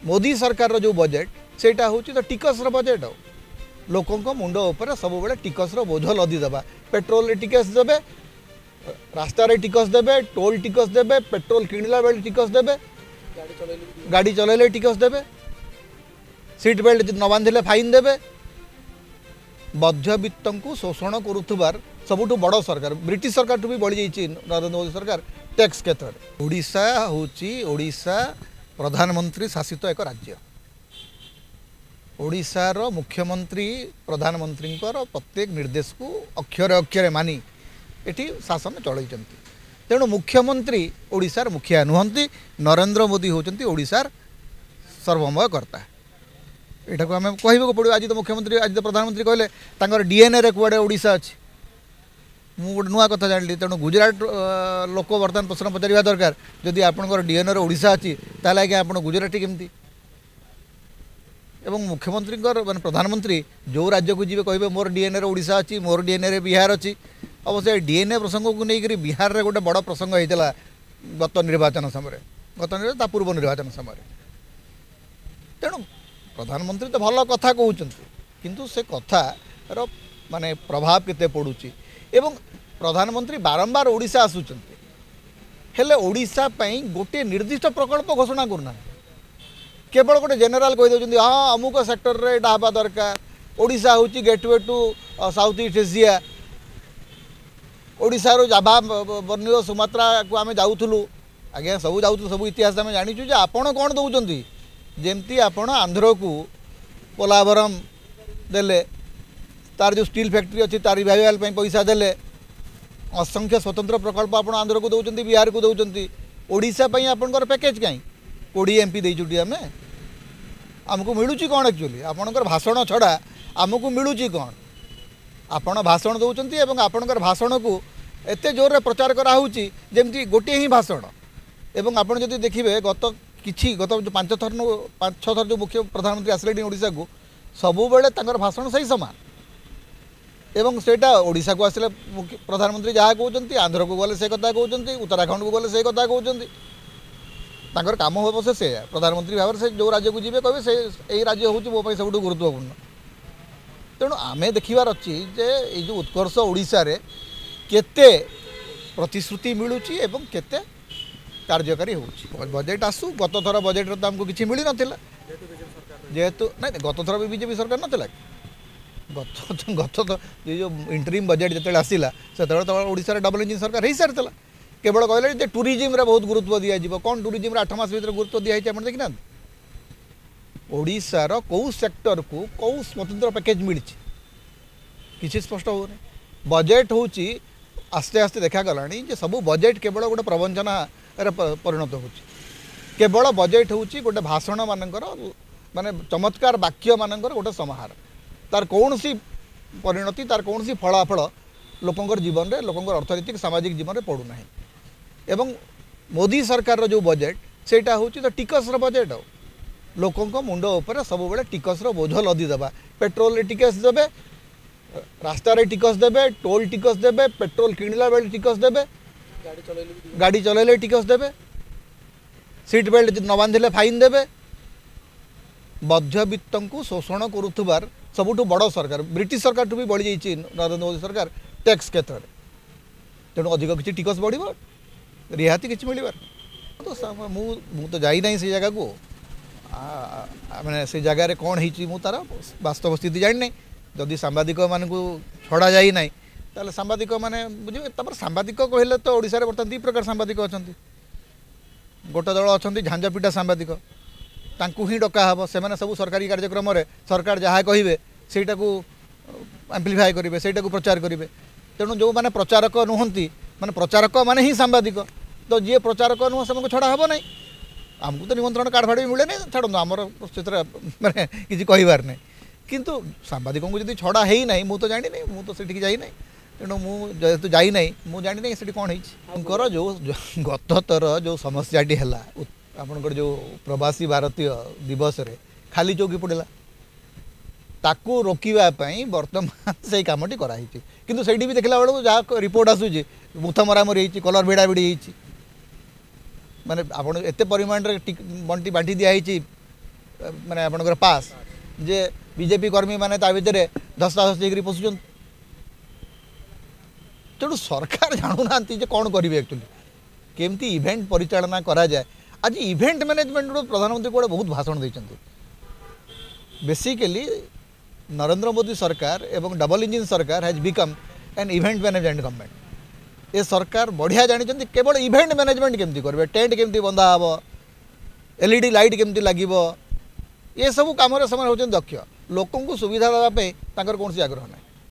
मोदी सरकार जो बजेट सेटा हूँ तो टिकसर बजेट लोकों मुंड उपर सब बेले टिकसर बोझ लदीदेवा पेट्रोल टिकस देवे रास्तार टिकस देवे टोल टिकस देवे पेट्रोल किणला बेले टिकस देवे गाड़ी चलैले टिकस देवे सीट बेल्ट न बांधिले फाइन देवे मध्यवित्त को शोषण करुवार सबुठ बड़ सरकार ब्रिटिश सरकार भी बढ़ी जाइए नरेंद्र मोदी सरकार टैक्स क्षेत्र में। ओडिशा होची ओडिशा प्रधानमंत्री शासित एक राज्य। ओडिशार मुख्यमंत्री प्रधानमंत्री प्रत्येक निर्देश को अक्षरे अक्षरे मानी एटी शासन चलती तेणु मुख्यमंत्री ओडिशार मुखिया नुहंती नरेंद्र मोदी होचंती ओडिशार सर्वमय कर्ता। यहाँ को आम कह पड़ो आज तो मुख्यमंत्री आज तो प्रधानमंत्री कहले तांकर डीएनए रे कुआडे ओडिशा अच्छी मु गोटे नुआ कथा जानी तेणु गुजरात लोक बर्तमान प्रश्न पचार दरकार जदि आपंकर डीएनए रे ओडिशा अच्छी ताले आज्ञा आप गुजराती केमती एवं मुख्यमंत्री माने प्रधानमंत्री जो राज्य को जी कहे मोर डीएनए रे ओडिशा अच्छी मोर डीएनए रे बिहार अच्छी अवश्य डीएनए प्रसंग को लेकर बिहार रे गोटे बड़ प्रसंग होता गत निर्वाचन समय गत पूर्व निर्वाचन समय तेणु प्रधानमंत्री तो भल कथा कहते किंतु से कथार माने प्रभाव केते पड़ुची एवं प्रधानमंत्री बारंबार ओडिशा आसुचंती हेले ओडिशा पई गोटे निर्दिष्ट प्रकल्प घोषणा करना केवल गोटे जनरल कही दउचंती हाँ अमुक सेक्टर रे एटा हबा दरकार ओडिशा होची gateway to South East Asia Odisha रो जाभा बर्नियो सुमात्रा को आमे जाउथुलु आज्ञा सब जाउथुलु सब इतिहास आमे जानिचु जे आपण कोन दउचंती जेमती आपण आंध्र को पोलावरम देले तार जो स्टील फैक्ट्री अच्छी तार रिवाइवाल पैसा देले असंख्य स्वतंत्र प्रकल्प आपण आंध्र को दउचंती बिहार को दउचंती ओडिशा पई आपनकर पैकेज काई 20 एमपी देइचुटी आमे आमको मिलुची कोन एक्चुअली आपनकर भाषण छड़ा आमको मिलुची कोन आपण भाषण दउचंती एवं आपनकर भाषण को एते जोर रे प्रचार करा होउची जेमती गोटे ही भाषण एवं आपण जदि देखिबे गत जो 5 थर जो मुख्य प्रधानमंत्री आसले ओडिशा को सबु बेले तांकर भाषण सही समान एवं सेटा ओडिशा को आसले प्रधानमंत्री जहाँ कहते आंध्र को गले से कथा कहते उत्तराखंड को गले से कथा कहते तांकर काम हो से प्रधानमंत्री भाव से जो राज्य को जी कहे से यही राज्य हूँ मो सब गुरुत्वपूर्ण तेणु आमे देखिबार अच्छी जे ये जो उत्कर्ष ओडिशा रे केते प्रतिश्रुति मिलूची एवं केते कार्यकारी हो बजेट आसू गत थर बजेट तो आमको किसी मिल नाला जेहेतु ना गत थर भी बीजेपी सरकार नाला गत जो इंटरिम बजेट जो आसला से ओडिशा डबल इंजिन सरकार हो सारी केवल कहले टूरिज्म रे बहुत गुरुत्व दिज्व कौन टूरिज्म 8 मास भर गुरुत्व दिखाई आप देखना ओडिशार कौ सेक्टर को कौ स्वतंत्र पैकेज मिली किसी स्पष्ट हो बजेट हूँ आस्ते आस्ते देखागला सब बजेट केवल गोटे प्रवंचना परिणत हो केवल बजेट हूँ गोटे भाषण मानकर माने चमत्कार वाक्य मानकर गोटे समाहार तार कौन सी परिणति तार कौन सी फलाफल लोकंर जीवन में लोकंर अर्थनैतिक सामाजिक जीवन में पड़ूना एवं मोदी सरकार जो बजेट सेटा हूँ तो टिकसर बजेट लोकों मुंड उपर सब बेले टिकसर बोझ लदीदेवा पेट्रोल टिकस देवे रास्तार टिकस देवे टोल टिकस देवे पेट्रोल किणला बेले टिकस देवे गाड़ी चलैले टिकस देवे सीट बेल्ट न बांधिले फाइन देवे मध्यवित्त को शोषण करुवार सबुठ बड़ सरकार ब्रिटिश सरकार भी बढ़ी जाइए नरेंद्र मोदी सरकार टैक्स क्षेत्र में तेणु अधिक किसी टिकस बढ़ रिहाती किसी मिलबार तो मु तो जाई नहीं से जगह को मैंने से जगार कौन हो तार वास्तव स्थिति जानी ना जदि सांबादिक मान छड़ा जाई ना ताले सांबादिक माने बुझे सांबादिक कहले तो ओडिशा रे बर्तमान 2 प्रकार सांबादिक अच्छा गोटे दल अच्छा झांझापिटा सांबादिक तांकु ही डका हम से सब सरकारी कार्यक्रम रे सरकार जहाँ कहे सेटा को एम्प्लीफाई करेंगे सेटा को प्रचार करेंगे तेणु जो मैंने प्रचारक नुहंती माने प्रचारक माने ही सांबादिक तो जी प्रचारक नुह से छड़ा हम ना आमको तो निमंत्रण कार्ड फाड़ भी मिले नहीं छाड़ आमर माने किसी कहबार नहीं किंतु सांबादिकों को जब छड़ा है ना मुझे तो जानी नहीं मुझे तो सेठी जाई नहीं तेणु मुझे जाई नहीं मुझे जानी नहीं सेठी कौन है जो गत थर जो समस्याटी है आपंकर जो प्रवासी भारतीय दिवस रे खाली चौकी पड़ा ताकू रोकवाई बर्तमान से कमटी कराई किंतु से भी देखला बेलू जहाँ रिपोर्ट आसूँ मुथ मरामरी कलर भिड़ा भिड़ी माने आप एत परिमाण बंटी बांटी दिखाई माने आपणकर पास जे बीजेपी कर्मी माने ता भितर धस्ताधस्ती होकर पशुन तेणु सरकार जानूना कौन करेंगे एक्चुअली केमती इवेंट परिचालना करा जाए आज इवेंट मैनेजमेंट प्रधानमंत्री को बहुत भाषण देते बेसिकली नरेंद्र मोदी सरकार एवं डबल इंजिन सरकार has become an event management government ये सरकार बढ़िया जानी केवल इवेंट मैनेजमेंट केमती करेंगे टेंट केमती बंधा हे एलईडी लाइट केमती लगे ये सब कम होती दक्ष लोक सुविधा देवाई कौन आग्रह ना।